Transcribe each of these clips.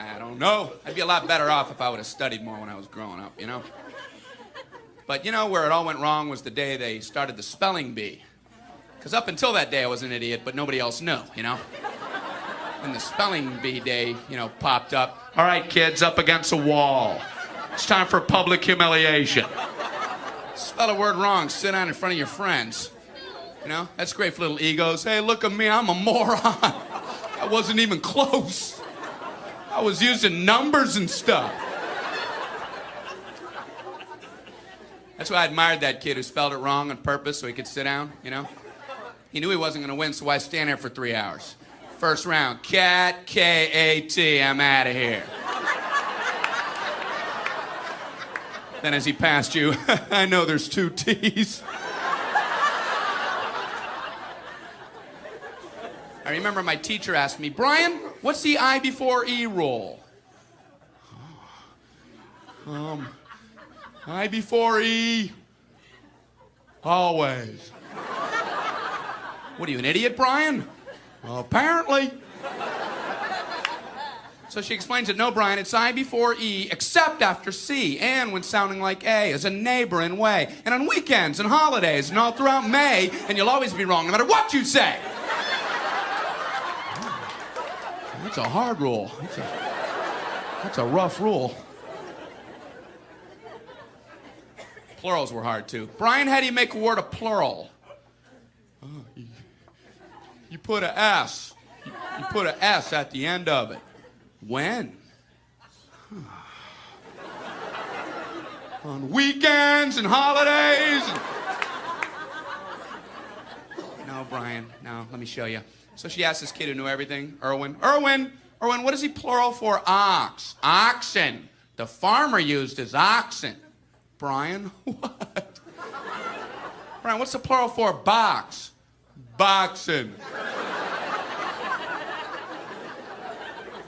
I don't know. I'd be a lot better off if I would have studied more when I was growing up, you know? But you know where it all went wrong was the day they started the spelling bee. Because up until that day I was an idiot, but nobody else knew, you know? When the spelling bee day, you know, popped up. All right, kids, up against a wall. It's time for public humiliation. Spell a word wrong, sit down in front of your friends. You know, that's great for little egos. Hey, look at me, I'm a moron. I wasn't even close. I was using numbers and stuff. That's why I admired that kid who spelled it wrong on purpose so he could sit down, you know? He knew he wasn't going to win, so why stand there for 3 hours? First round, cat, K-A-T, I'm out of here. Then as he passed you, I know there's 2 T's. I remember my teacher asked me, Brian, what's the I before E rule? I before E, always. What are you, an idiot, Brian? Well, apparently. So she explains that, no, Brian, it's I before E, except after C, and when sounding like A, as a neighboring way, and on weekends and holidays, and all throughout May, and you'll always be wrong, no matter what you say. That's a hard rule. That's a rough rule. Plurals were hard, too. Brian, how do you make a word a plural? You put a S. You put a S at the end of it. When? On weekends and holidays. No, Brian, no, let me show you. So she asked this kid who knew everything, Erwin, what is he plural for? Ox. Oxen. The farmer used his oxen. Brian, what? Brian, what's the plural for box? Boxing.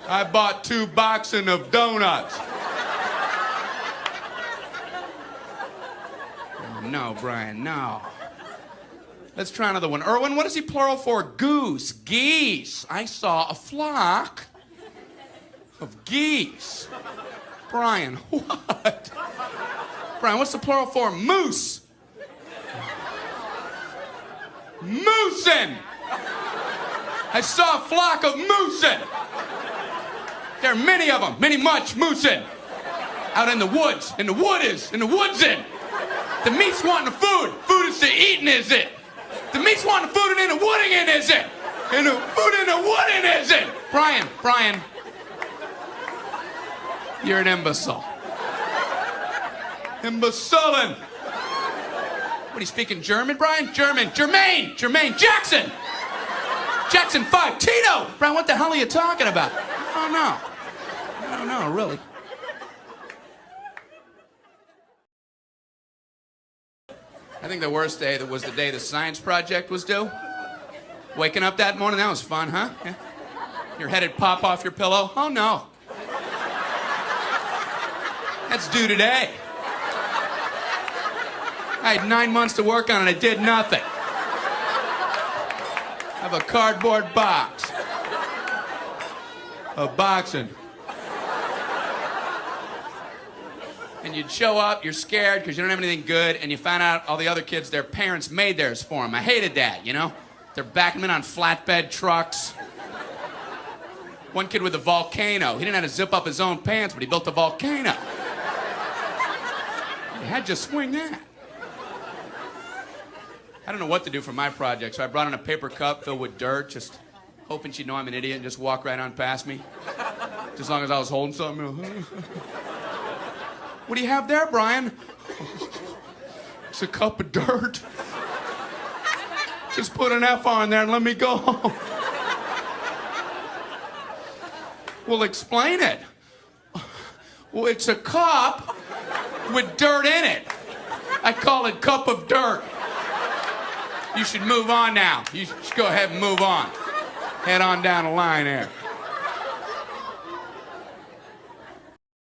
I bought 2 boxing of donuts. Oh, no, Brian, no. Let's try another one. Erwin, what is he plural for? Goose. Geese. I saw a flock of geese. Brian, what? Brian, what's the plural for moose? Moosin'. I saw a flock of moosin'. There are many of them, much moosin'. Out in the woods, in the woodsin'. The meat's wanting the food. Food is to eatin', is it? The meat's wanting the food and in the wooding, is it? And the food in the wooding, is it? Brian, you're an imbecile. Imbecilin'. What, are you speaking German, Brian? Jermaine Jackson. Jackson 5, Tito. Brian, what the hell are you talking about? I don't know, really. I think the worst day was the day the science project was due. Waking up that morning, that was fun, huh? Yeah. Your head'd pop off your pillow. Oh, no. That's due today. I had 9 months to work on it. I did nothing. I have a cardboard box of boxing. And you'd show up, you're scared because you don't have anything good, and you find out all the other kids, their parents made theirs for them. I hated that, you know? They're backing them in on flatbed trucks. One kid with a volcano. He didn't have to zip up his own pants, but he built a volcano. You had to swing that. I don't know what to do for my project, so I brought in a paper cup filled with dirt, just hoping she'd know I'm an idiot and just walk right on past me. Just as long as I was holding something. You know. What do you have there, Brian? It's a cup of dirt. Just put an F on there and let me go home. Well, explain it. Well, it's a cup with dirt in it. I call it cup of dirt. You should move on now. You should go ahead and move on. Head on down the line there.